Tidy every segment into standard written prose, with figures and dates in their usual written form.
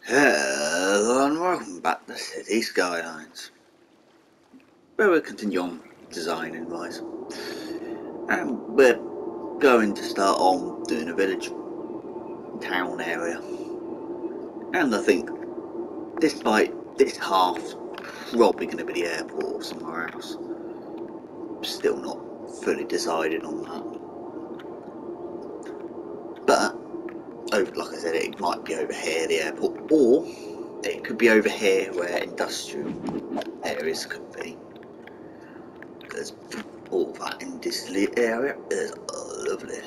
Hello and welcome back to City Skylines, where we continue on designing wise. And we're going to start on doing a village town area. And I think despite this half probably going to be the airport or somewhere else. Still not fully decided on that. But like I said, it might be over here, the airport, or it could be over here where industrial areas could be. Because all that in this area is lovely.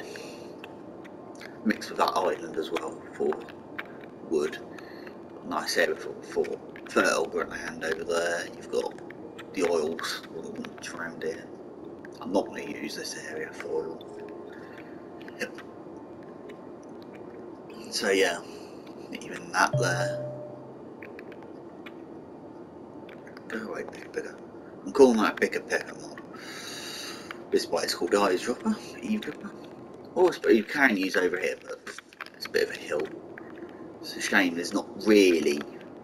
Mixed with that island as well for wood. Nice area for fertile ground over there. You've got the oils around here. I'm not going to use this area for oil. Yep. So yeah, even that there. Go away, bigger. I'm calling that a bigger picker mod. This is why it's called eavesdropper. Or you can use over here, but it's a bit of a hill. It's a shame there's not really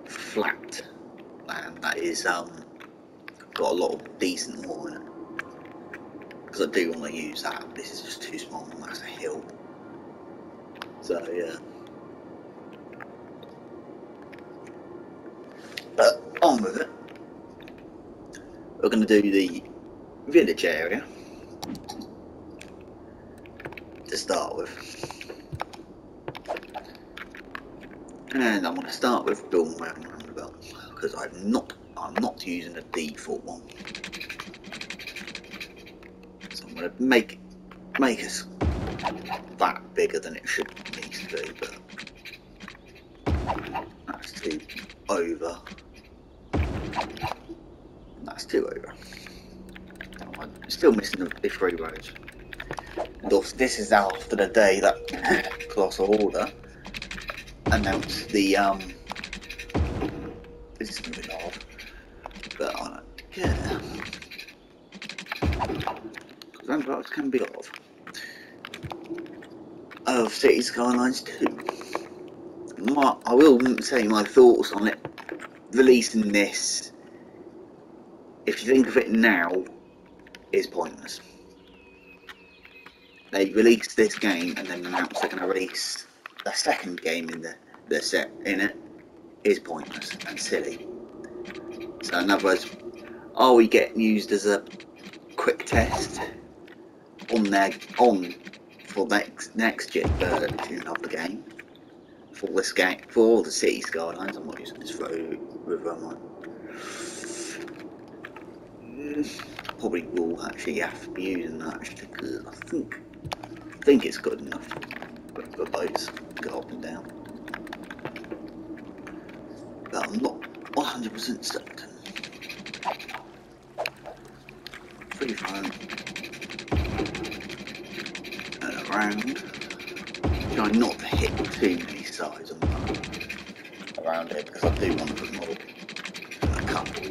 flat land that is got a lot of decent water in it. Because I do want to use that. This is just too small, and that's a hill. So yeah. But on with it. We're going to do the village area to start with, and I'm going to start with building my own roundabout because I'm not using the default one, so I'm going to make us that bigger than it should need to be, but that's too over. That's too over. I'm still missing the 3 roads. And also, this is after the day that Colossal Order announced the this is going to be odd, but I don't care. Because roundabouts can be odd. Of City Skylines 2. I will say my thoughts on it. Releasing this, if you think of it now, is pointless. They released this game and then announced they're going to release the second game in the set in it is pointless and silly. So in other words, are we getting used as a quick test for next gen version of the game? For this game, for the City Skylines, I'm not using this road river, am I? Probably will actually have to be using that actually, because I think it's good enough for boats to go up and down. But I'm not 100% certain. Free front and around. Try not to hit too many sides around it because I do want to put more a couple.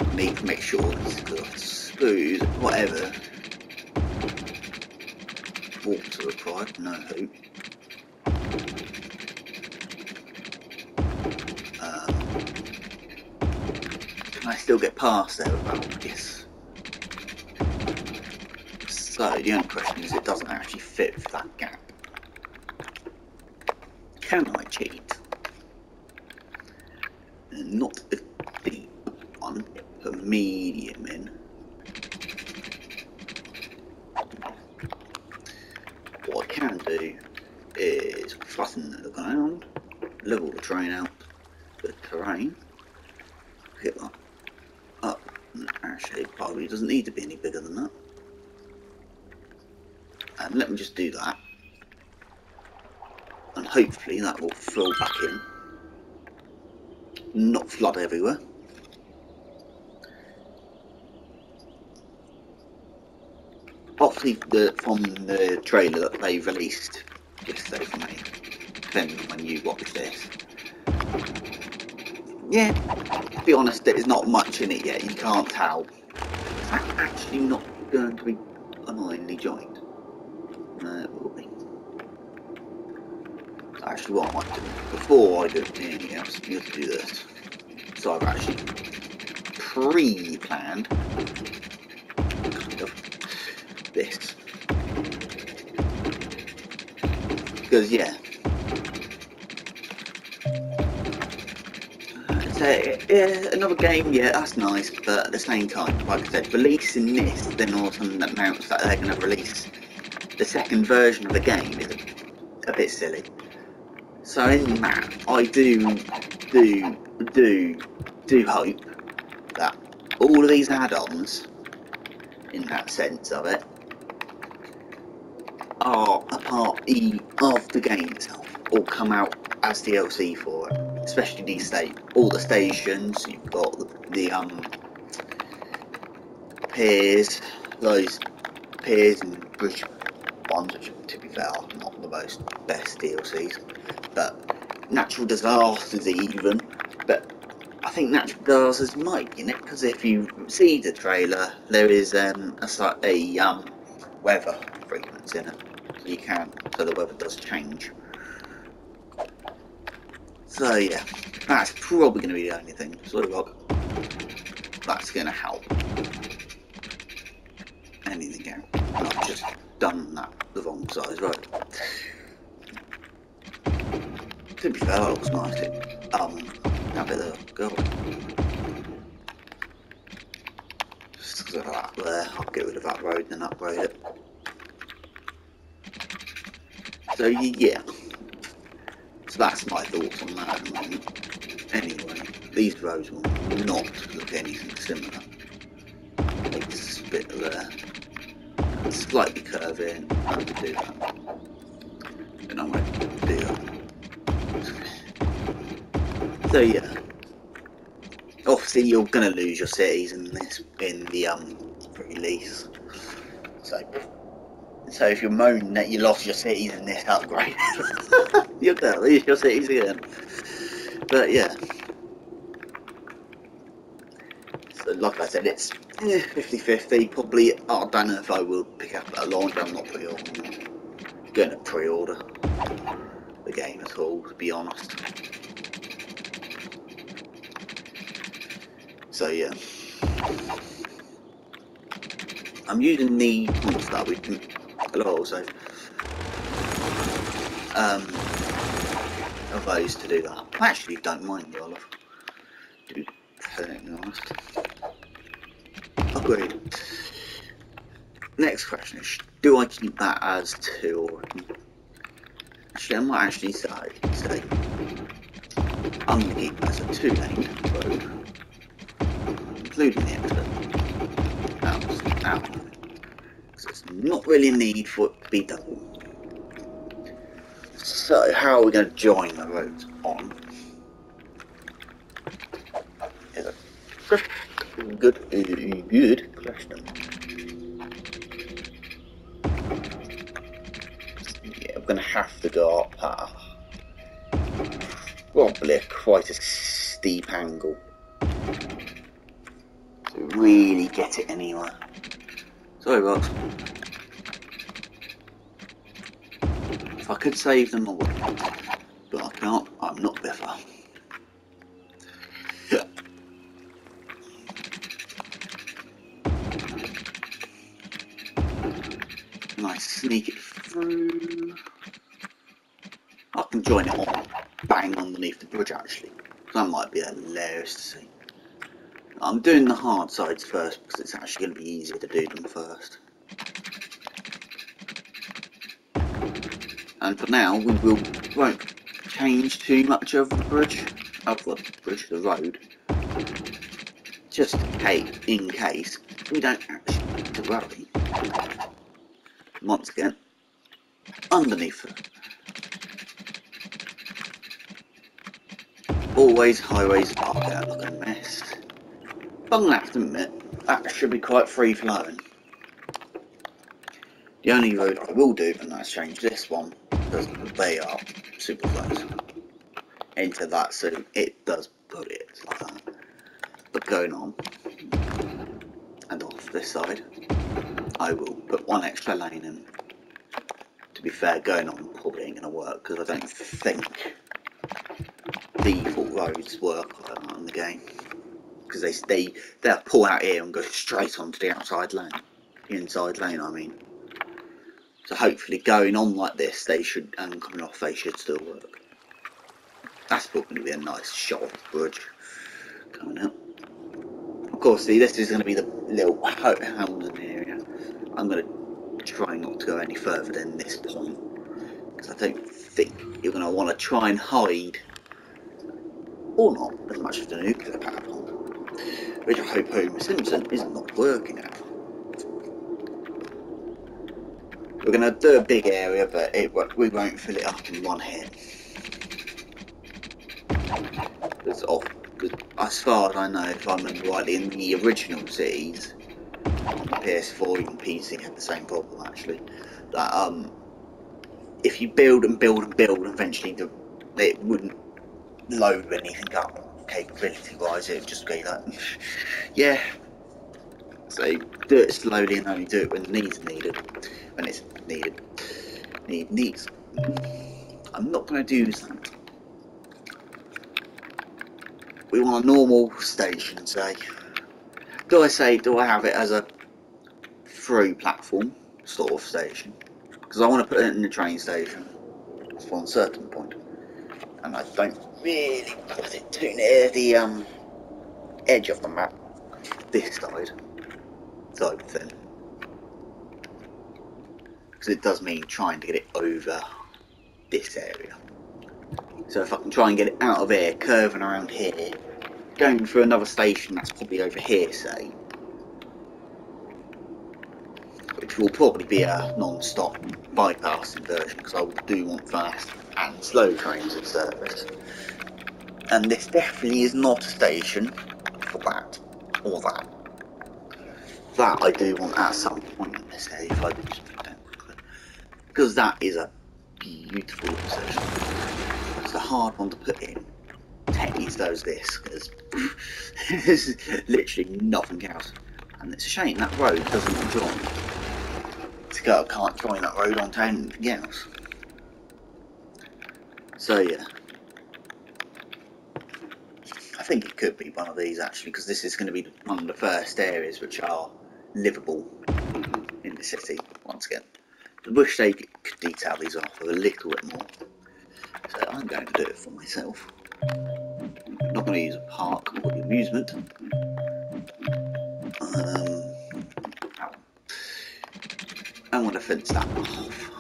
I need to make sure it's got smooth, whatever. Water required, no hope. Can I still get past there without yes? So the only question is it doesn't actually fit for that gap. Can I cheat? And not a deep one, a medium in. What I can do is flatten the ground, level the terrain out, the terrain, get that up, and actually probably doesn't need to be any bigger than that. And let me just do that, and hopefully that will fill back in, not flood everywhere. Obviously from the trailer that they released yesterday for me, depending on when you watch this. Yeah, to be honest, there's not much in it yet, you can't tell. Is that actually not going to be annoyingly joined? No, it will be. Actually, what I might do before I do anything else is to do this. So I've actually pre-planned kind of this, because yeah. So yeah, another game, yeah, that's nice, but at the same time, like I said, releasing this, then all of a sudden announce that they're going to release the second version of the game is a bit silly. So in that, I do hope that all of these add-ons, in that sense of it, are a part of the game itself, or come out as DLC for it. Especially these all the stations. You've got the piers, those piers and bridge ones, which to be fair are not the best DLCs, but natural disasters even. But I think natural disasters might be in it, because if you see the trailer, there is a weather frequency in it, so the weather does change. So yeah, that's probably going to be the only thing. Sort of that's going to help anything out. Not just done that the wrong size road. To be fair, that looks nice. That bit of gold. Just because of that there, I'll get rid of that road and upgrade it. So yeah. So that's my thoughts on that at the moment. Anyway, these roads will not look anything similar. It's a bit there. Slightly curve in. I'm going to do that. And I'm going to do that. So yeah. Obviously you're going to lose your cities in the release. So if you're moaning that you lost your cities in this upgrade, you're going to lose your cities again. But yeah. So like I said, it's 50-50. Probably, I don't know if I will pick up at launch. I'm not going to pre-order the game at all, to be honest. So yeah. I'm using the points that we can also of those to do that. I actually don't mind the olive, to be perfectly honest. Agreed. Next question is, do I keep that as 2 or... Actually, I might actually say I'm going to keep that as a 2-lane road, including the exit. Out. So it's not really a need for it to be double. So how are we going to join the roads on? Is a good question. Yeah, I'm going to have to go up probably quite a steep angle to really get it anywhere. Sorry, Rox. If I could save them, I would. But I can't. I'm not Biffa. And I sneak it through. I can join it on bang underneath the bridge actually. That might be hilarious to see. I'm doing the hard sides first because it's actually going to be easier to do them first. And for now, we won't change too much of the bridge, the road, just in case we don't actually need to worry. Once again, underneath it. Always highways are going to look a mess. I'm going to have to admit, that should be quite free flowing. The only road I will do, and that's change this one, because they are super close into that, so it does put it like that. But going on, and off this side, I will put one extra lane in to be fair, going on probably ain't going to work because I don't think default roads work like that in the game. Because they'll pull out here and go straight onto the outside lane. The inside lane, I mean. So hopefully going on like this, they should, and coming off, they should still work. That's probably going to be a nice shot of the bridge coming up. Of course, see, this is going to be the little housing area. I'm going to try not to go any further than this point, because I don't think you're going to want to try and hide, or not, as much as the nuclear power plant, which I hope Homer Simpson is not working at. We're going to do a big area, but we won't fill it up in one hit. Because as far as I know, if I remember rightly, in the original cities, on the PS4, even PC had the same problem actually, that if you build and build and build, eventually it wouldn't load anything up capability wise, it would just be like, yeah. So do it slowly and only do it when the needs are needed. When it's needed. Needs. I'm not going to do that. We want a normal station, say. Do I have it as a through platform sort of station? Because I want to put it in the train station for a certain point. And I don't really put it too near the edge of the map. This side of the thing. Because it does mean trying to get it over this area. So if I can try and get it out of here, curving around here, going through another station that's probably over here, say, which will probably be a non-stop bypassing version, because I do want fast and slow trains at service. And this definitely is not a station for that, or that. That I do want at some point in this area, if I just don't, because that is a beautiful station. It's a hard one to put in. Technically does this, because there's literally nothing else. And it's a shame that road doesn't join. I can't join that road onto anything else. So yeah. I think it could be one of these actually, because this is going to be one of the first areas which are livable in the city once again. I wish they could detail these off a little bit more. So I'm going to do it for myself. I'm not going to use a park or the amusement. I'm going to fence that off.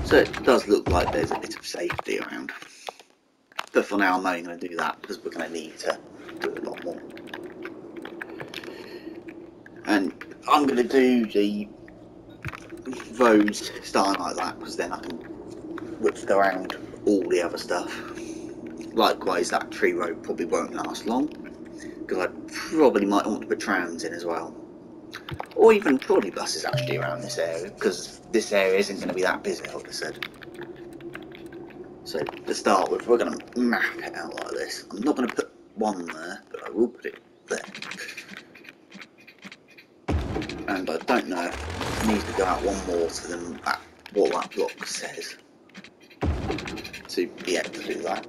So it does look like there's a bit of safety around. But for now I'm only going to do that because we're going to need to do a lot more. And I'm going to do the roads starting like that, because then I can whip around all the other stuff. Likewise, that tree road probably won't last long, because I probably might want to put trams in as well, or even trolley buses actually around this area, because this area isn't going to be that busy, like I said. So to start with, we're going to map it out like this. I'm not going to put one there, but I will put it there. And I don't know if it needs to go out one more to them what that block says to be able to do that.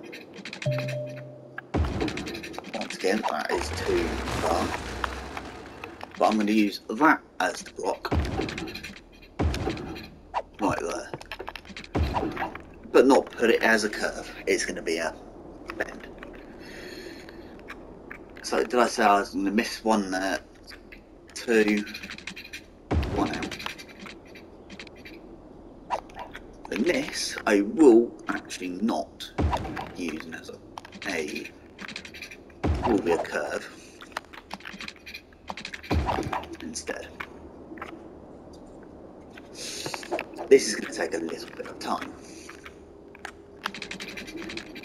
Once again, that is too far. But I'm going to use that as the block. Right there. But not put it as a curve. It's going to be a bend. So did I say I was going to miss one there? 2, 1 out. And this I will actually not use as will be a curve instead. This is going to take a little bit of time.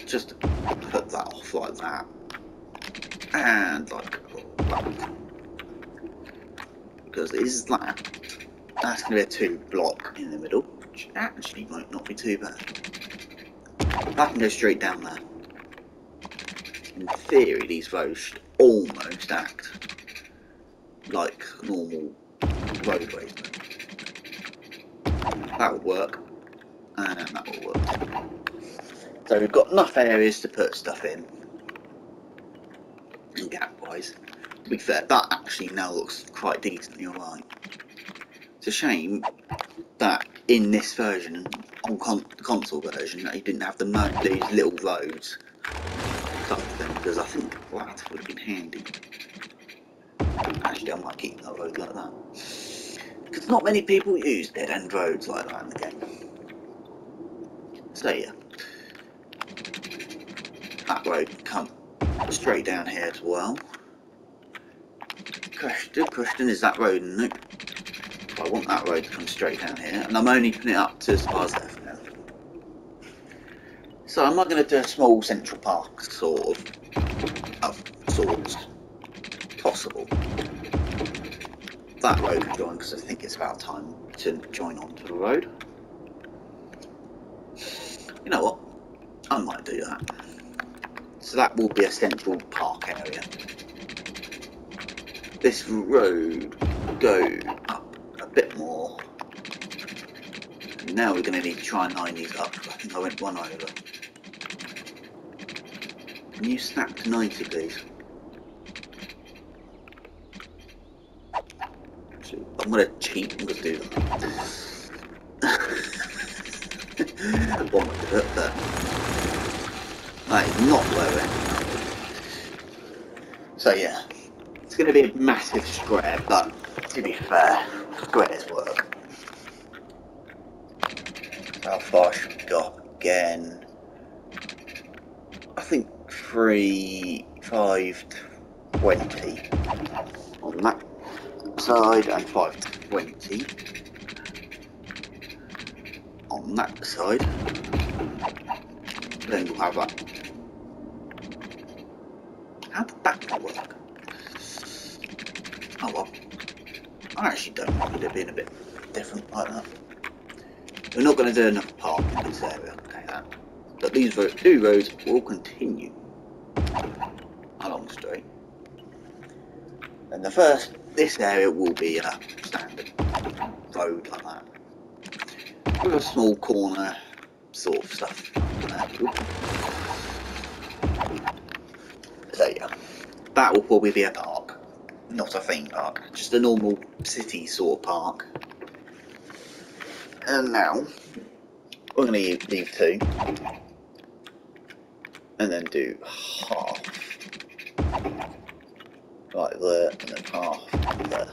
Just to put that off like that, and like that. Because it is that. That's going to be a 2 block in the middle, which actually might not be too bad. I can go straight down there. In theory, these roads should almost act like normal roadways. That would work, and that will work. So we've got enough areas to put stuff in, and gap-wise. To be fair, that actually now looks quite decently alright. It's a shame that in this version, on the console version, that you didn't have these little roads type thing, because I think that would have been handy. Actually, I might keep that road like that, because not many people use dead-end roads like that in the game. So yeah, that road can come straight down here as well. Question is that road? Nope. I want that road to come straight down here, and I'm only putting it up to as far as there for now. So I'm not going to do a small central park sort of sorts possible. That road can join, because I think it's about time to join onto the road. You know what? I might do that. So that will be a central park area. This road will go up a bit more. And now we're going to need to try and line these up. I think I went one over. Can you snap to 90, please? I'm going to cheat and just do that. One way to do it, but that is not low end. So yeah, it's going to be a massive square, but to be fair, squares work. How far should we go again? I think 3, 5, 20 on that side and 520 on that side. Then we'll have that. How did that not work? Oh well. I actually don't mind it being a bit different like that. We're not going to do enough park in this area, okay, that. But these two roads will continue along straight. And this area will be a standard road like that, with a small corner sort of stuff. So yeah, that will probably be a park, not a theme park, just a normal city sort of park. And now we're going to leave 2, and then do half right there, and then half there.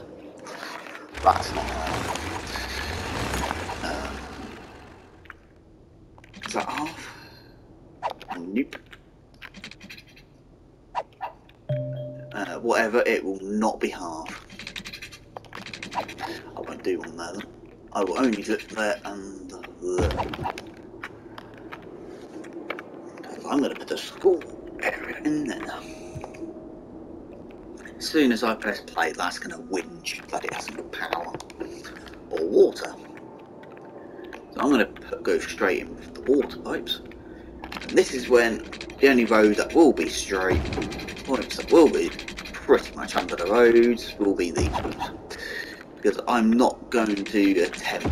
That's not right. Is that half? Nope. Whatever, it will not be half. I won't do one there then. I will only do it there and there. I'm going to put the school area in there. As soon as I press play, that's going to whinge that it hasn't got power or water. So I'm going to go straight in with the water pipes. And this is when the only road that will be straight, pipes that will be pretty much under the roads, will be these ones. Because I'm not going to attempt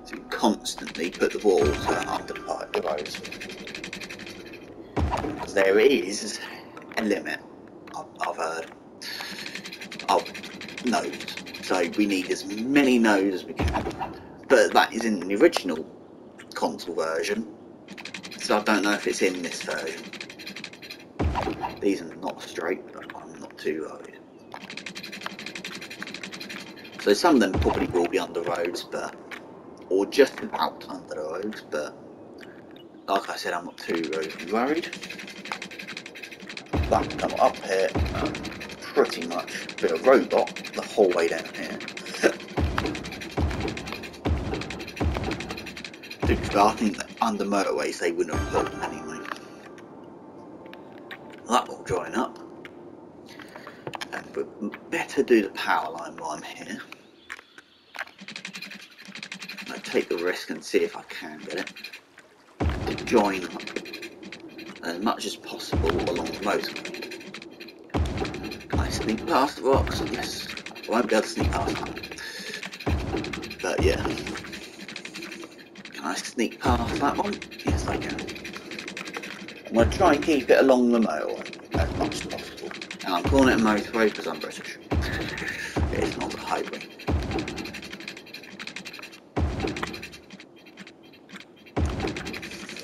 to constantly put the water under the roads. Because there is a limit, I've heard, of nodes. So we need as many nodes as we can. But that is in the original console version. So I don't know if it's in this version. These are not straight, but I'm not too worried. So some of them probably will be under roads, but or just about under the roads, but like I said, I'm not too worried. That can come up here and pretty much be a robot the whole way down here. I think that under motorways they wouldn't have put them anyway. That will join up. And we better do the power line while I'm here. I'll take the risk and see if I can get it to join up as much as possible along the motorway. Can I sneak past the rocks? Yes. I won't be able to sneak past that. But yeah. Can I sneak past that one? Yes, I can. I'm going to try and keep it along the motorway as much as possible. And I'm calling it a motorway because I'm British. It's not a highway.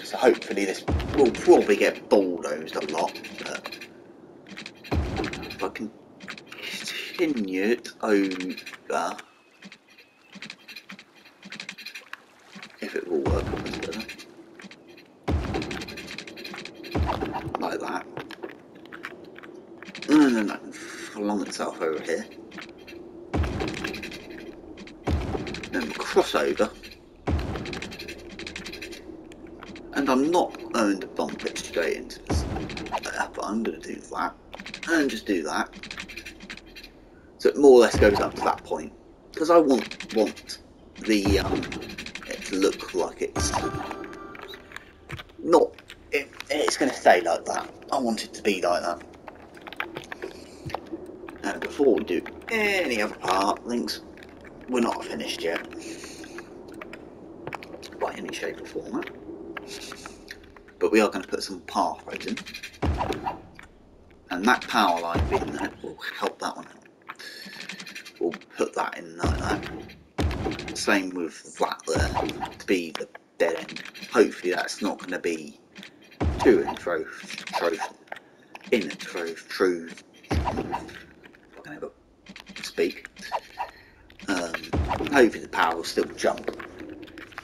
So hopefully this will probably get bulldozed a lot, but if I can continue it over, if it will work, like that, and then that can flung itself over here, then cross over, and I'm not going to bump it straight into this, but I'm going to do that, and just do that, so it more or less goes up to that point, because I want the it to look like it's not, it's going to stay like that. I want it to be like that. And before we do any other part, links, we're not finished yet by any shape or form, but we are going to put some pathways in, and that power line being there will help that one out. We'll put that in like that. Same with that there, to be the dead end. Hopefully that's not going to be to and fro, in and fro, true. I can ever speak. Hopefully the power will still jump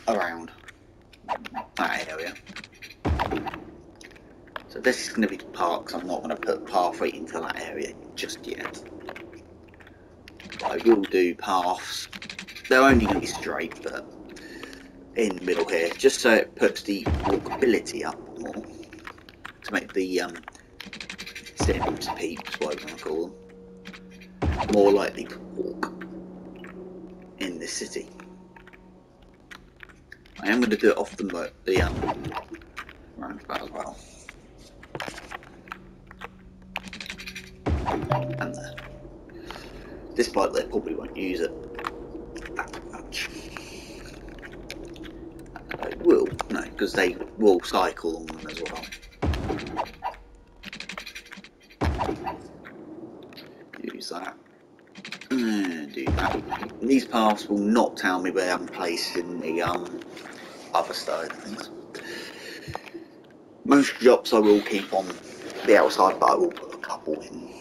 around that area. So this is going to be the part, because I'm not going to put pathway into that area just yet. But I will do paths. They're only going to be straight, but in the middle here, just so it puts the walkability up more, to make the Sims peeps, whatever you want to call them, more likely to walk in this city. I am going to do it off the roundabout as well. And there. Despite they probably won't use it that much. They will, no, because they will cycle on them as well. Use that. And do that. These paths will not tell me where I'm placing the other side of things. Most drops I will keep on the outside, but I will put a couple in.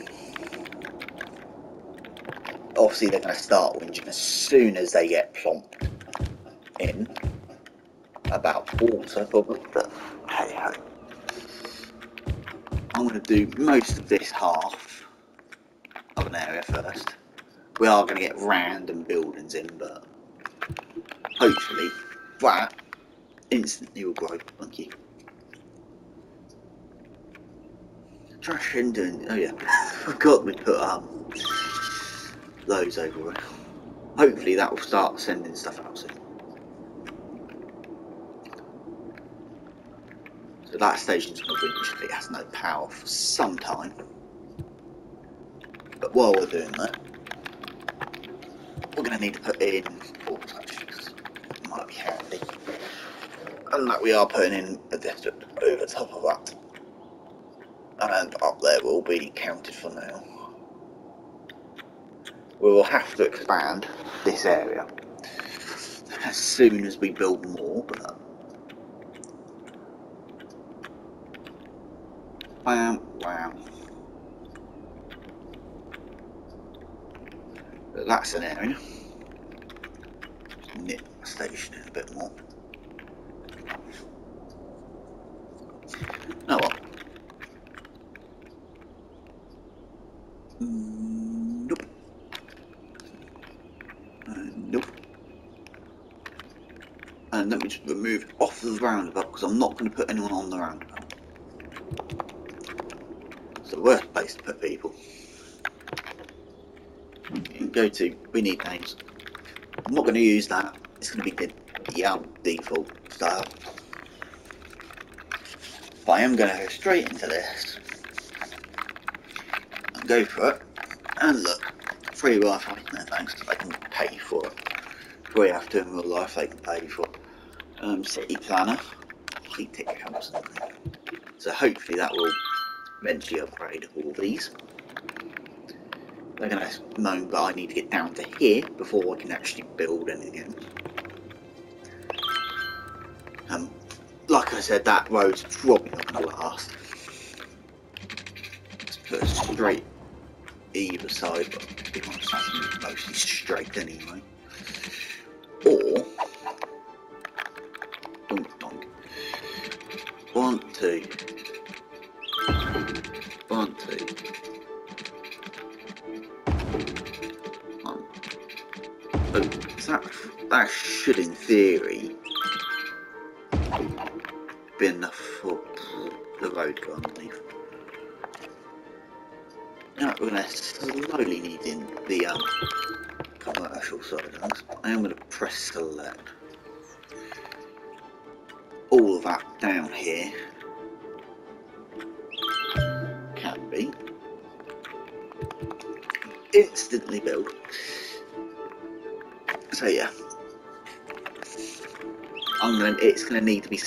Obviously they're going to start whinging as soon as they get plonked in about water probably, but hey ho. I'm going to do most of this half of an area first. We are going to get random buildings in, but hopefully that instantly will grow. Thank you. Trash in doing, oh yeah, forgot we put those over it. Hopefully that will start sending stuff out soon. So that station's going to winch, it has no power for some time. But while we're doing that, we're going to need to put in portal stations. It might be handy. And that we are putting in a district over top of that. And up there will be counted for now. We will have to expand this area as soon as we build more, but wow. But that's an area. Just nip the station in a bit more. Oh well. Nope. Nope. And let me just remove off the roundabout, because I'm not going to put anyone on the roundabout. It's the worst place to put people. You can go to, we need names. I'm not going to use that. It's going to be the default style. But I am going to go straight into this and go for it. And look, free Wi-Fi, no thanks, they can pay for it. We have to in real life, they can pay for it. City planner, high tech house. So hopefully that will eventually upgrade all these. They're going to moan, but I need to get down to here before I can actually build anything else. Like I said, that road's probably not going to last. Let's put it straight either side, but to be honest, it's mostly straight anyway. Or, donk donk. 1, 2. 1, 2. 1. Oh, so that should, in theory, be enough for the road to go underneath. Now we're going to slowly need in the commercial side of things. I am going to press select. All of that down here can be instantly built. So yeah, it's going to need to be a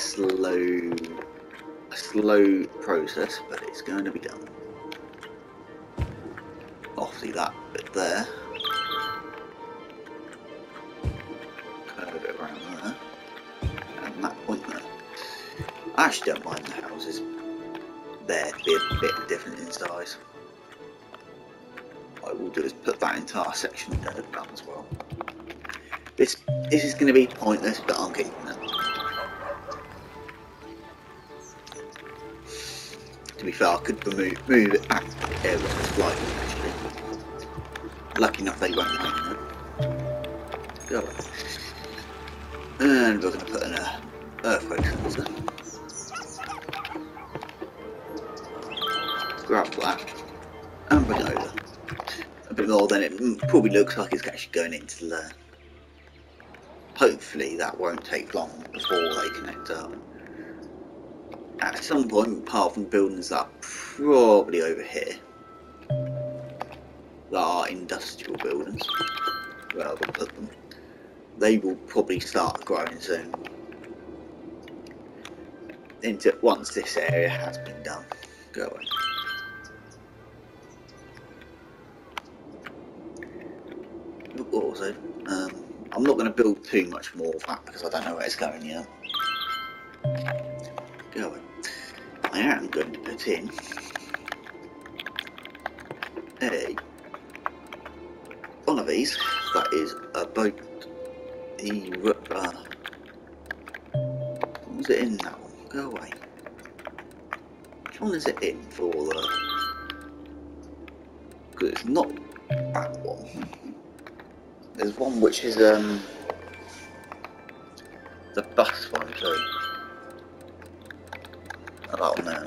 slow process, but it's going to be done. Obviously that bit there, curve it around there, and that point there. I actually don't mind the houses there to be a bit different in size. What I will do is put that entire section there down as well. This is going to be pointless, but I'm keeping it. To be fair, I could move it back there with it's like actually. Lucky enough they won't mind it. Go away. And we're going to put an earthquake sensor. Grab that and bring it over. A bit more than it probably looks like it's actually going into there. Hopefully that won't take long before they connect up. At some point, apart from buildings that are probably over here, that are industrial buildings, where I'll put them, they will probably start growing soon. Once this area has been done. Go away. Also, I'm not going to build too much more of that because I don't know where it's going yet. Go away. I am going to put in one of these that is about the what was it in that one? Go away. Which one is it in for the? Because it's not that one. There's one which is the bus one too. That one there.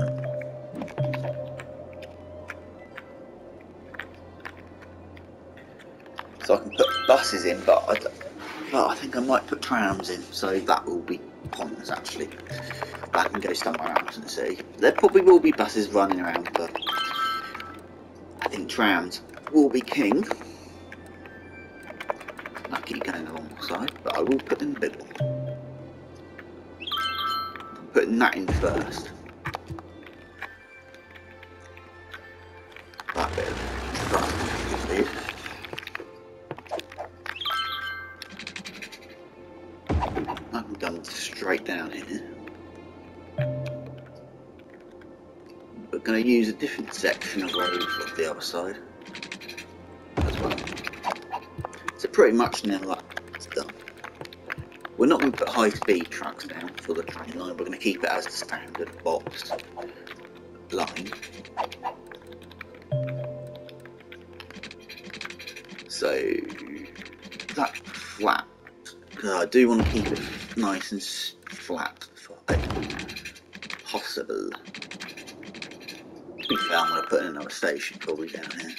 So I can put buses in, but I think I might put trams in, so that will be pointless actually. I can go somewhere else and see. There probably will be buses running around, but I think trams will be king. I'll keep going along the side, but I will put in the middle. I'm putting that in first. That bit of traffic. I've done straight down here. We're going to use a different section of road for the other side as well. So pretty much now that's done. We're not going to put high-speed trucks down for the train line. We're going to keep it as a standard box line. So that's flat. I do want to keep it nice and flat for possible. To be fair, I'm going to put in another station probably down here.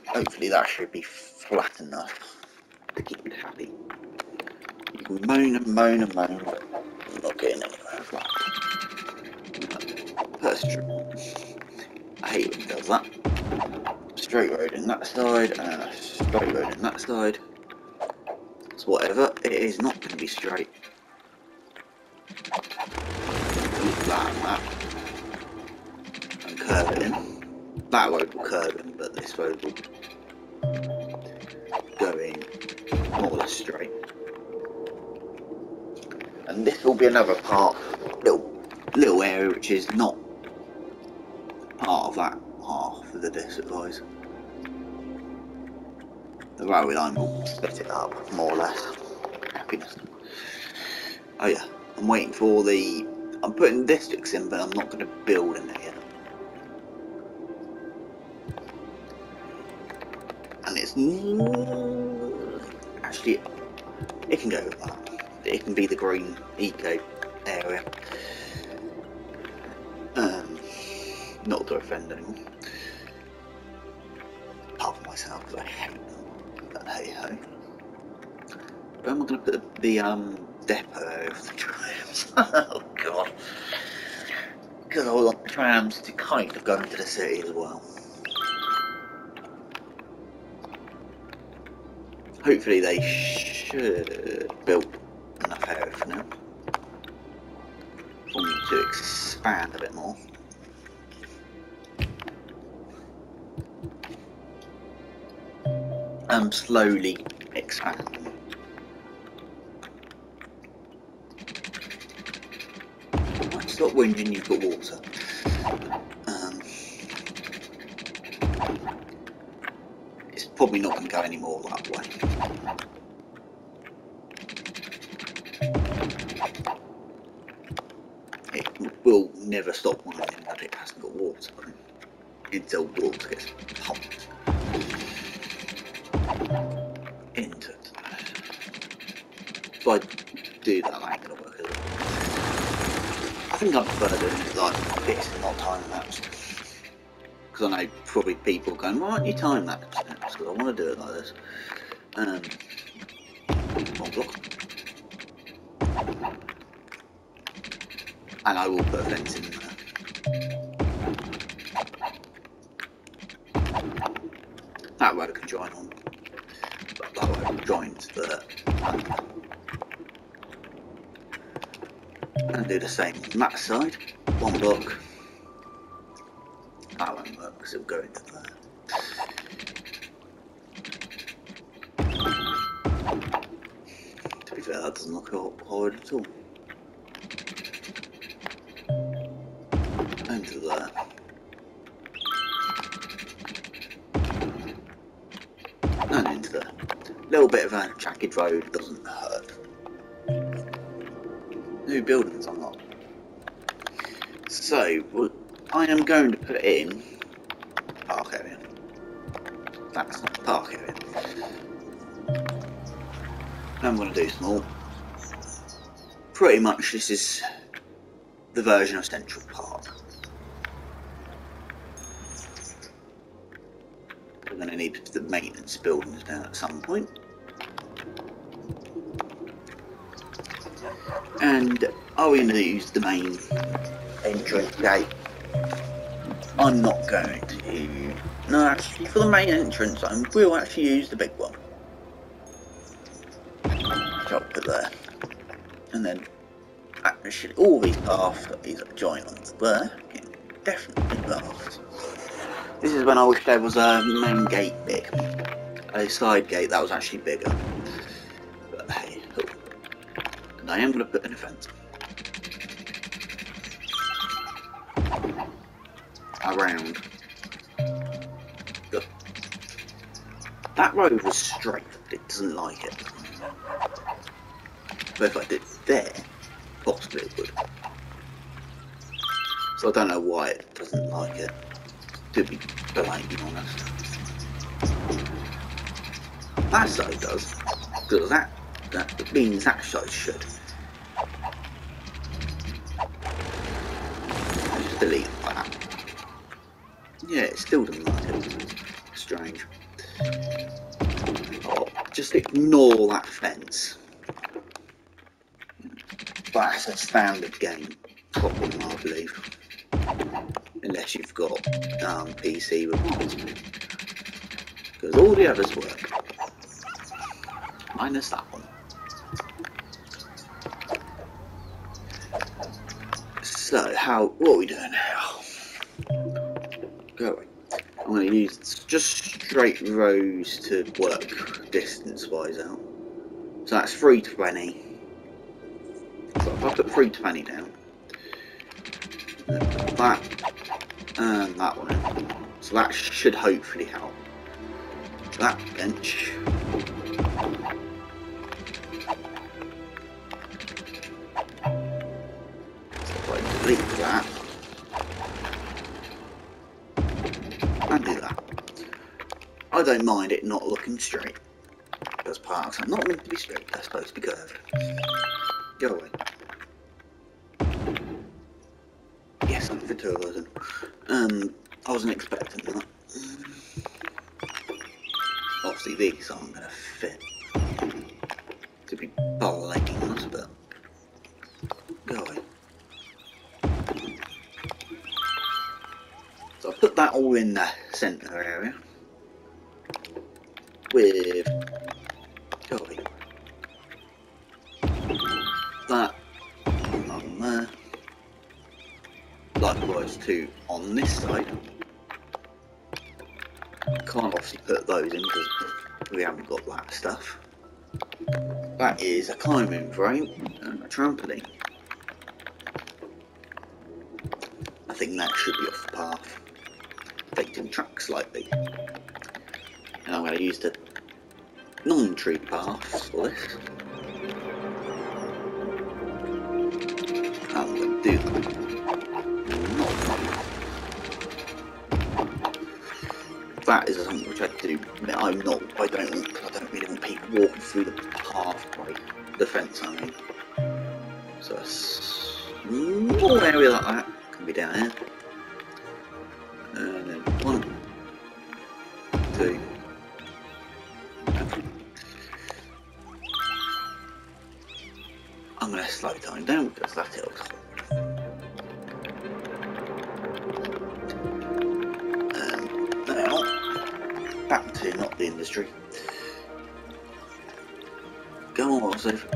Hopefully that should be flat enough to keep it happy. You can moan and moan and moan, but I'm not getting anywhere flat. That's true. I hate when it does that. Straight road in that side, and a straight road in that side. So whatever, it is not going to be straight. That and that. And curve it in. That road will curve in, but this road will go in more or less straight. And this will be another part, little area which is not part of that half of the desert guys. The railway line will split it up more or less. Happiness. Oh yeah, I'm waiting for the. I'm putting districts in, but I'm not going to build in there yet. And it's actually it can go with that. It can be the green eco area. Not to offend anyone. Apart from myself, because I hate them. But hey ho. Where am I going to put the depot area for the trams? Oh god. Because I want the trams to kind of go into the city as well. Hopefully they should build enough area for now. For me to expand a bit more. Slowly expanding. Right, stop whinging, you've got water. It's probably not going to go any more that way. It will never stop whining that it hasn't got water until water gets pumped into it. If I do that, I ain't gonna work, is it? I think I prefer doing it like this and not time lapse. Because I know probably people going, why aren't you time lapse? Because I want to do it like this. One block. And I will put a fence in there. That road can join on. But that road joins the and do the same on that side. One block. That won't work because it'll go into there. To be fair, that doesn't look hard at all. Into there. And into there. Little bit of a jagged road doesn't hurt. New buildings unlocked. So, I am going to put in park area. That's not the park area. I'm going to do small. Pretty much this is the version of Central Park. We're going to need the maintenance buildings down at some point. And are we going to use the main entrance gate? I'm not going to. No, actually, for the main entrance, I will actually use the big one. Which I'll put there. And then, actually, all these paths that these join onto there, definitely paths. This is when I wish there was a main gate big. A side gate that was actually bigger. But hey, cool. And I am going to put in a fence. Around. Good. That road was straight, but it doesn't like it. But if I did there, possibly it would. So I don't know why it doesn't like it. To be blatantly honest. That side does, because that means that side should. I'll just delete that. Yeah, it still doesn't like it. Strange. just ignore that fence. That's a standard game problem, I believe. Unless you've got PC with mods. Because all the others work. Minus that one. So, what are we doing now? Going. I'm going to use just straight rows to work distance-wise out. So that's 320. So if I put 320 down, then put that and that one in. So that should hopefully help. That bench. So if I delete that and do that. I don't mind it not looking straight. Because parks are not meant to be straight, they're supposed to be curved. Go away. Yes, I'm for two of those. I wasn't expecting that. Obviously these aren't going to fit. To be blameless, but go away. So I put that all in the centre area. With go away. That on there. Likewise too on this side. Can't obviously put those in because we haven't got that stuff. That is a climbing frame and a trampoline. I think that should be off the path. Taking track slightly. And I'm going to use the non-tree paths for this. I'm going to do that. That is something which I do. I don't really want people walking through the pathway, the fence. I mean, so a small area like that can be down here, and then 1, 2. I'm going to slow time down because that looks horrible. Back to not the industry. Go on, safe.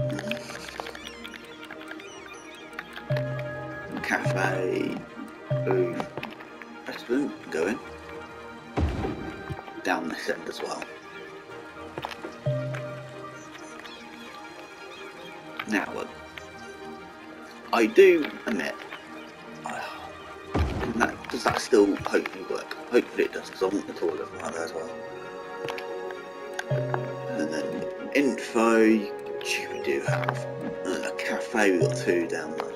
Cafe, booth, restaurant, go in. Down this end as well. Now look, I do admit, does that still hopefully work? Hopefully it does, because I want the toilet like that as well. And then info, which we do have, and a cafe, we got 2 down there.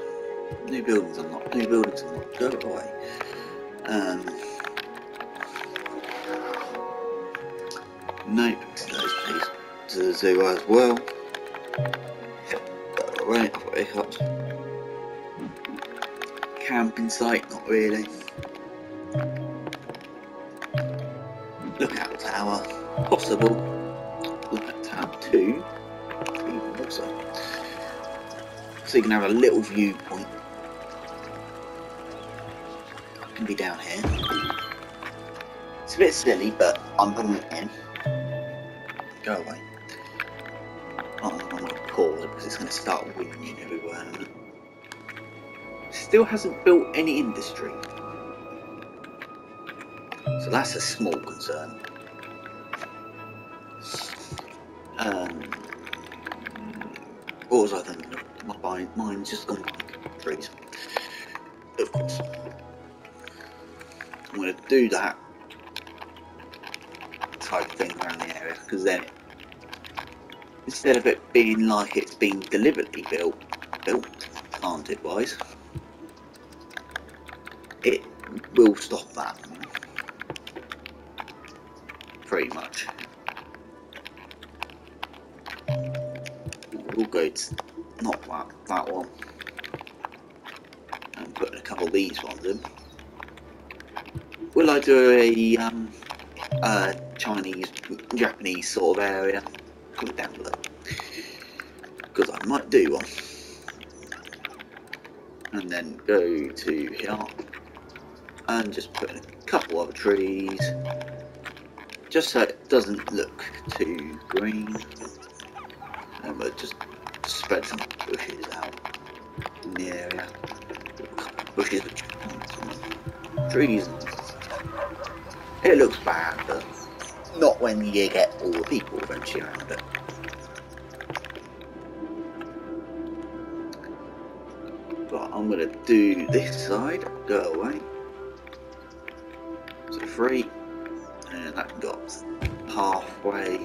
New buildings unlocked, go away. Nope, to those please. To the zoo as well. Go away, I've got hiccups. Camping site, not really. Lookout tower, possible. Lookout tower 2, even also. So you can have a little viewpoint. It can be down here. It's a bit silly, but I'm putting it in. Go away. Oh, I'm going to pause it because it's going to start whinging everywhere. Still hasn't built any industry. So that's a small concern. What was I thinking of? My mind's just gone blank. Trees. Of course. I'm going to do that type of thing around the area, because then instead of it being like it's been deliberately built planted wise, it will stop that. Pretty much. We'll go to not that one, and put a couple of these ones in. Will I do a Chinese, Japanese sort of area? comment down below, because I might do one. And then go to here and just put in a couple other trees, just so it doesn't look too green, and we'll just spread some bushes out in the area. Bushes, trees. It looks bad, but not when you get all the people eventually around it. But I'm going to do this side, go away, so 3, and that can go up halfway.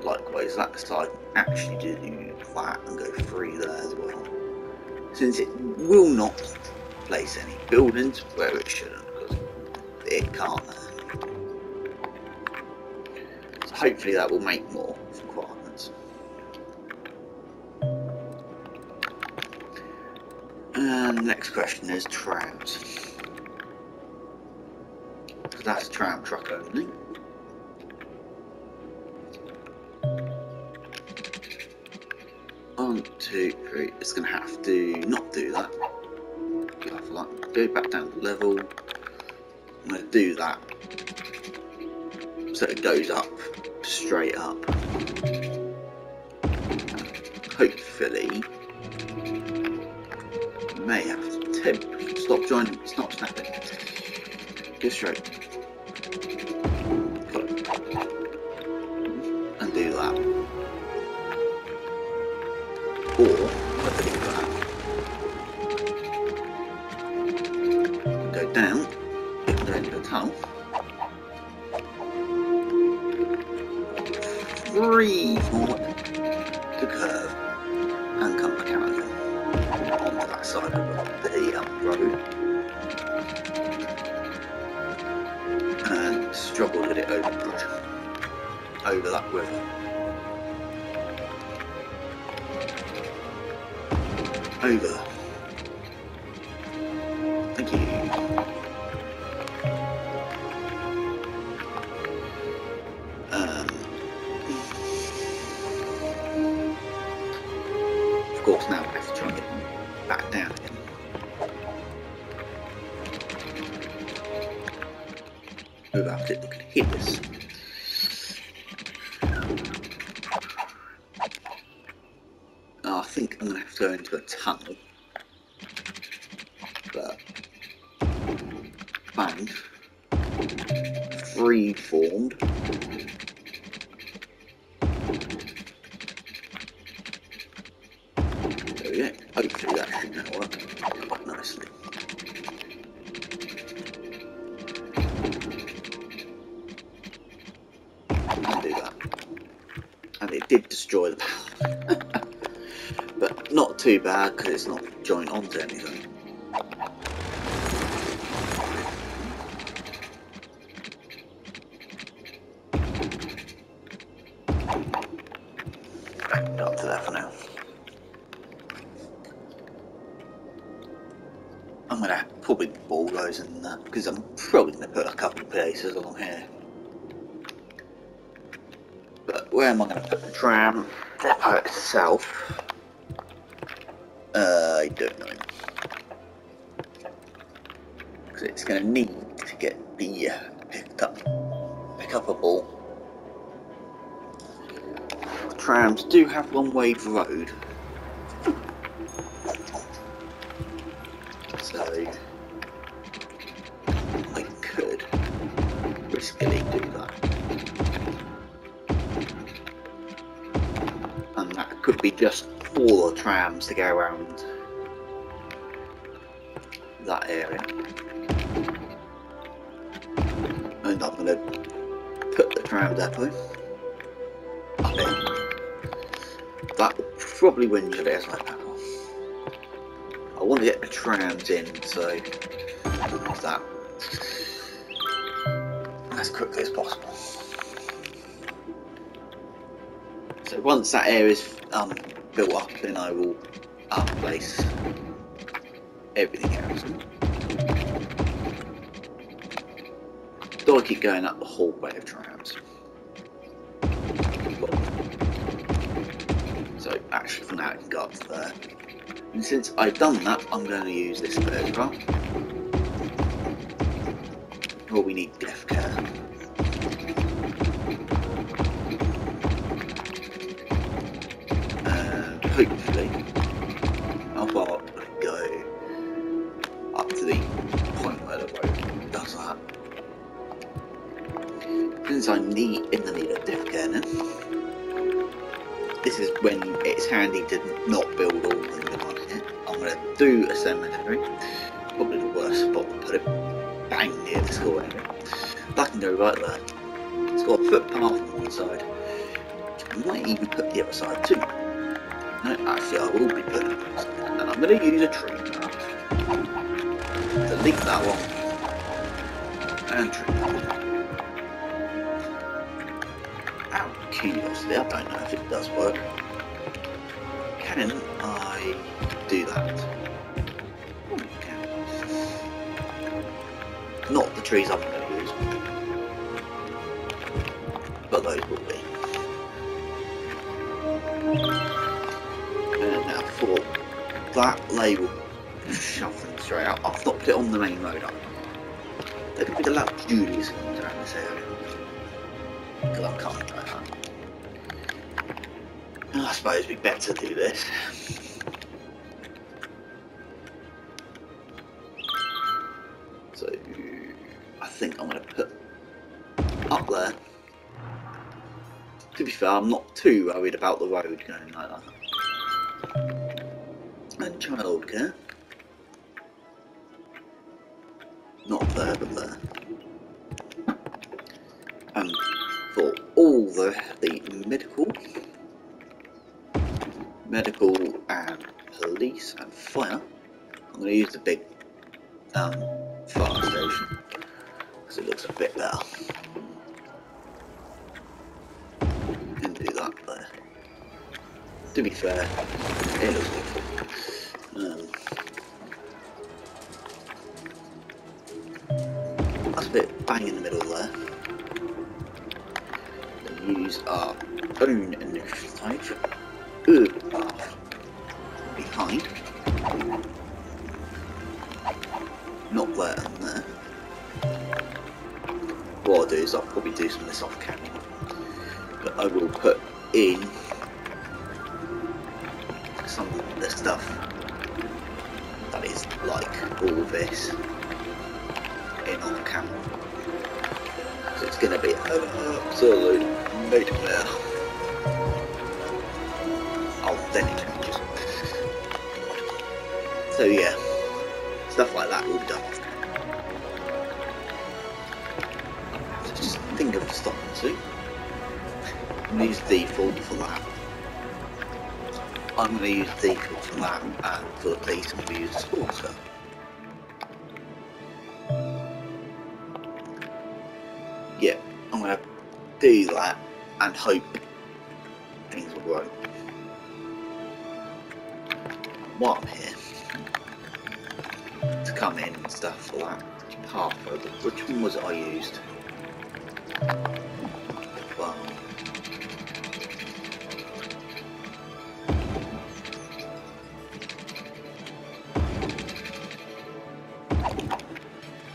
Likewise, that side actually do that and go 3 there as well, since it will not place any buildings where it shouldn't, because it can't. So hopefully that will make more requirements. And the next question is trams. So that's a tram truck only. One, 2, 3. It's going to have to not do that. Go back down to level. I'm going to do that so it goes up, straight up. Hopefully, may have to stop joining. It's not snapping. Go straight. And do that. Or I do that. Go down. Go into the tunnel. 3 forward to curve and come back out again onto that side of the road and struggle to get it over the bridge, over that river. Over. Thank you. Of course, now we have to try and get them back down again. Without it looking hideous. I think I'm going to have to go into a tunnel. But bang, 3 formed. So yeah, hopefully that should now work quite nicely. I'll do that. And it did destroy the power. But not too bad because it's not joined onto anything. Up to there for now. I'm going to probably bulldoze in that because I'm probably going to put a couple of places along here. But where am I going to put the tram depot itself? I don't know. Because it's going to need to get the pick-upable. Trams do have one-way road. So I could riskily do that. And that could be just all the trams to go around that area. And I'm going to put the tram depot up in. That will probably win you as my panel. I want to get the trams in, so that as quickly as possible. So once that area is built up, then I will place everything else. Do I keep going up the whole way of trams? So actually for now it can go up to there. And since I've done that, I'm going to use this bit as well. Well, we need death care. And hopefully, how far I can go up to the point where the road does that. Since I'm in the need of death care now, this is when it's handy to not build all of them on here. I'm going to do a cemetery, probably the worst spot to put it, bang near the school area. That can go right there. It's got a footpath on one side. I might even put the other side too. No, actually I will be putting it on the side. And I'm going to use a tree now to link that one. And tree. Out of curiosity, I don't know if it does work. Can I do that? Oh, I can. Not the trees I'm going to use, but those will be. And now for that label, shove them straight out. I've not put it on the main road. They're going to be the luxurious ones around this area. Because I can't do that. I suppose it'd be better to do this. So I think I'm going to put up there. To be fair, I'm not too worried about the road going like that. And childcare. Not there, but there. And for all the medical and police and fire, I'm going to use the big fire station because it looks a bit better. And do that there. To be fair, it looks awful. That's a bit bang in the middle there. We'll use our own initiative. Behind. Not there and there. What I'll do is I'll probably do some of this off camera. But I will put in some of the stuff that is like all this in off camera. So it's going to be an absolute nightmare. Oh, then it changes. So yeah, stuff like that will be done off camera. So just think of stop and see. I'm going to use default for that. I'm going to use default for that, and for the police I'm going to use school stuff. Yeah, I'm going to do that and hope things will work. While I'm here, to come in and stuff for that pathway, which one was it I used? Well,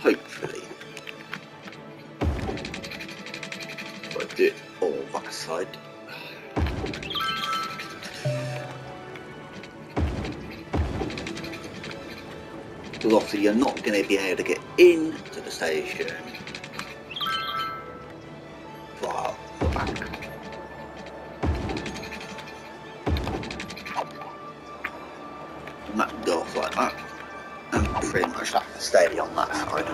hopefully, if I do it all that side. Because obviously you're not going to be able to get into the station via the back. And that can go off like that, and pretty much have to stay on that side.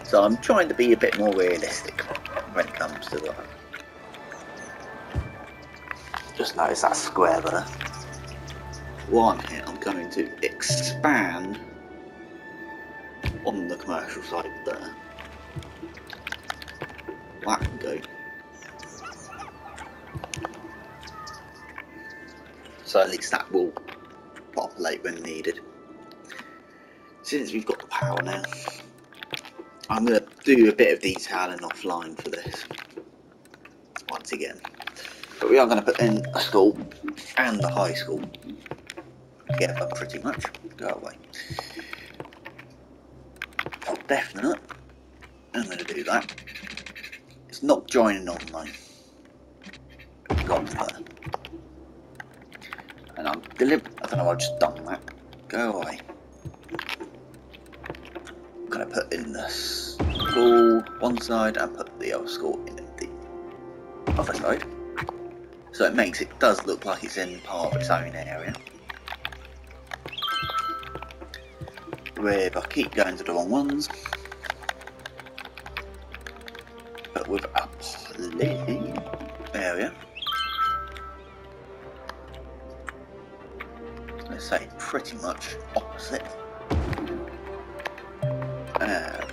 So I'm trying to be a bit more realistic when it comes to that. Just notice that square there. While I'm here, I'm going to expand on the commercial side there. That can go. So at least that will populate when needed. Since we've got the power now, I'm going to do a bit of detailing offline for this. again. But we are going to put in a school and a high school together, pretty much. Go away. For definite, I'm going to do that. It's not joining on though. It's got there. And I'm deliberate. I don't know, I've just done that. Go away. I'm going to put in the school one side and put the other school in the other side. So it makes it does look like it's in part of its own area. Where if I keep going to the wrong ones, but with a play area, let's say pretty much opposite.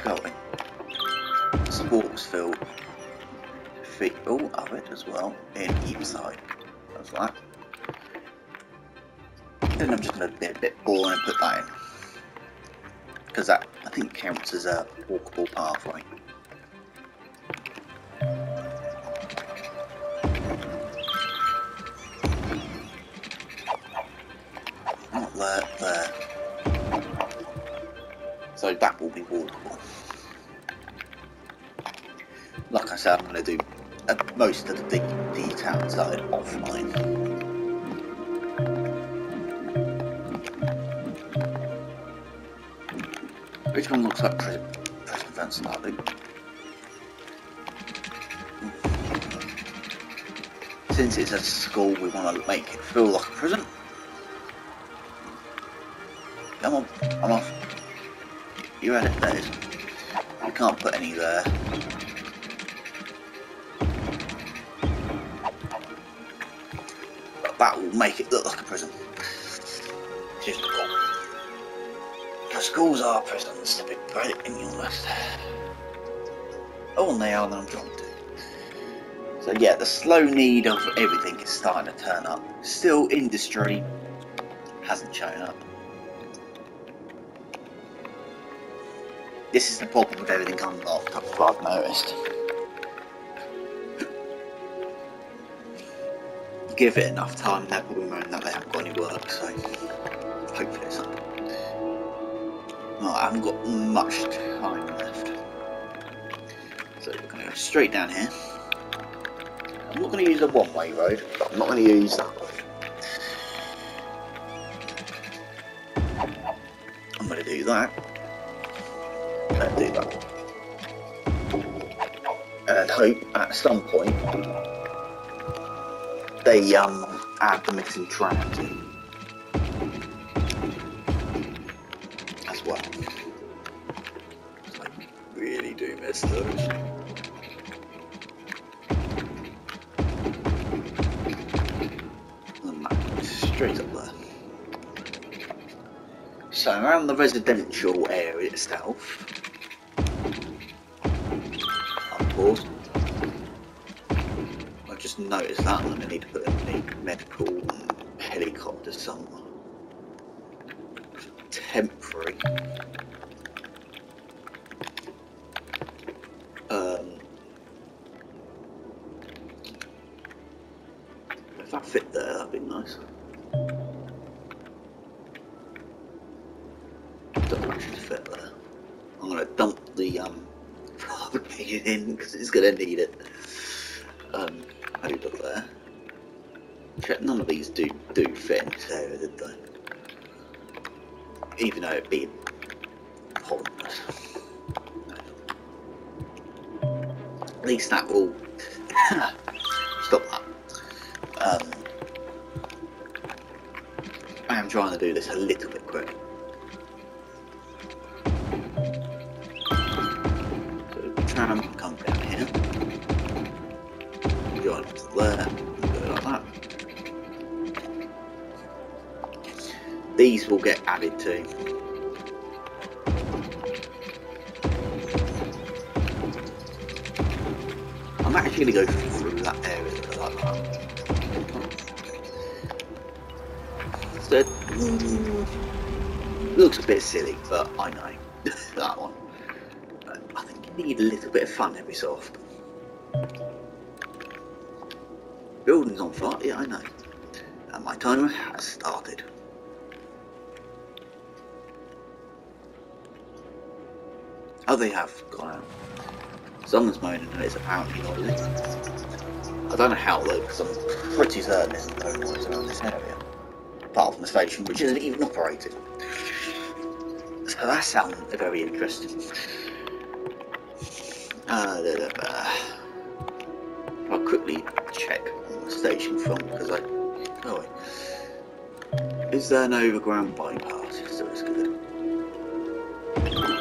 Going sports field all of it as well in each side. That's that. Then I'm just going to be a bit boring and put that in, because that I think counts as a walkable pathway. Not there. So that will be walkable. Like I said, I'm going to do most of the detail side offline. Which one looks like prison fence slightly? Since it's a school, we want to make it feel like a prison. Come on, I'm off. You had it, there. We can't put any there. But that will make it look like a prison. Typical. The schools are prisons, to be perfectly honest. Oh, and they are, then I'm trying to. So yeah, the slow need of everything is starting to turn up. Still, industry hasn't shown up. This is the problem with everything unlocked, I've noticed. Give it enough time, they'll probably moan that they haven't got any work, so hopefully it's not. Well, I haven't got much time left. So we're going to go straight down here. I'm not going to use a one-way road, but I'm not going to use that road. I'm going to do that. Do that, and hope at some point they add the missing trams in as well. I really do miss those. And that straight up there. So around the residential area itself. I've just noticed that I'm going to need to put in the medical and helicopter somewhere. Temporary. If that fit there, that'd be nice. Doesn't actually fit there. I'm going to dump the fabricated in because it's going to need it. Over there. Check, none of these do fit in this area, did they? Even though it'd be pointless. At least that will stop that. I am trying to do this a little bit quick. Tram can come down here, join it to there, and go like that. These will get added to. I'm actually going to go through that area like that. So, looks a bit silly, but I know that one. I think you need a little bit of fun every so often. Building's on fire, yeah I know. And my timer has started. Oh, they have gone out. Someone's moaning and it's apparently noisy. I don't know how though, because I'm pretty certain there's no noise around this area. Apart from the station, which isn't even operated. So that sounds very interesting. I'll quickly check on the station front because oh wait. Is there an overground bypass? Yes, there is. Good.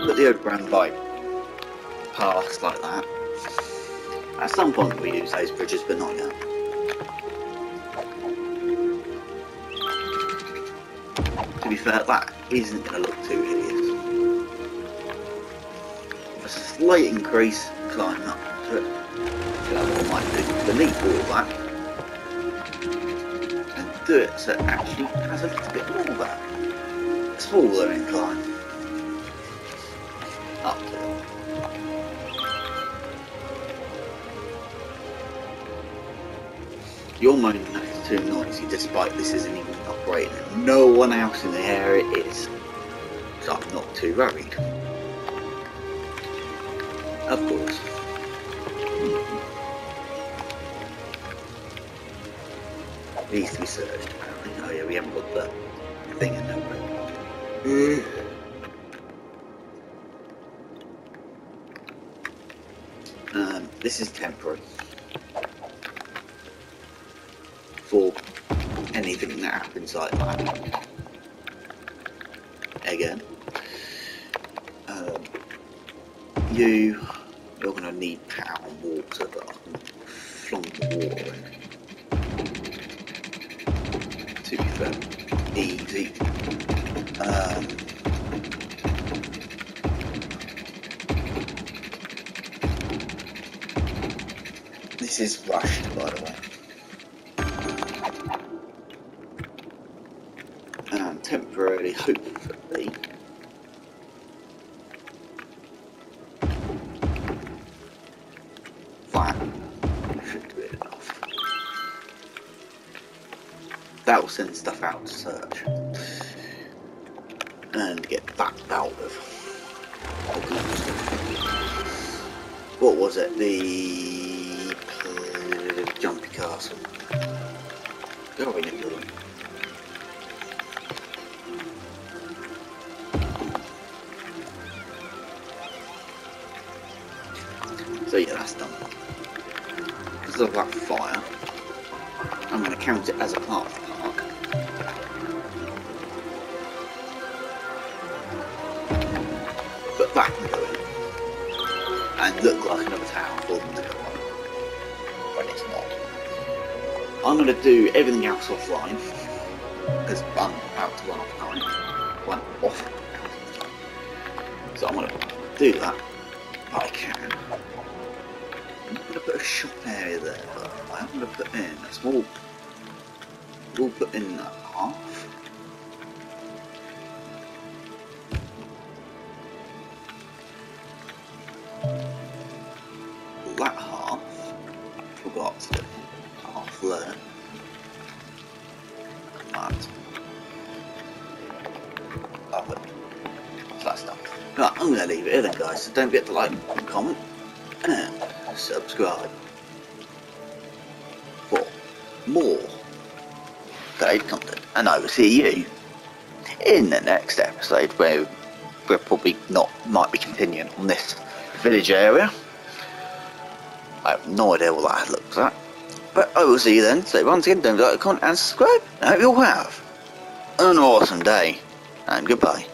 But the overground bypass like that. At some point we use those bridges, but not yet. To be fair, that isn't going to look too hideous. A slight increase climbing up to it. What I might do, delete all that and do it so it actually has a little bit more of that smaller incline up to it. You're moaning that it's too noisy despite this isn't even operating and no one else in the area is, so I'm not too worried. Of course. It needs to be searched apparently. Oh yeah, we haven't got the thing in there. This is temporary. For anything that happens like that. Again. You're going to need power and water, but I can flung the water in. To be fair, easy. This is rushed, by the way. And temporarily, hopefully, that should do it enough. That will send stuff out to search and get backed out of. What was it? The Jumpy Castle. Go in it, really. So yeah, that's done. Because of that fire, I'm going to count it as a part of the park. But that can go in and look like another tower for them to go on when it's not. I'm going to do everything else offline because I'm about to run off time. Run off time. So I'm going to do that if I can. I'm not going to put a shop area there, but I am going to put in a small. We'll put in half. That half. Forgot to do half there. And that. Perfect. So that's done. Right, I'm going to leave it here then, guys. So don't forget to like, comment, and subscribe for more great content. And I will see you in the next episode where we're probably might be continuing on this village area. I have no idea what that looks like. But I will see you then. So once again, don't forget to comment and subscribe. I hope you all have an awesome day. And goodbye.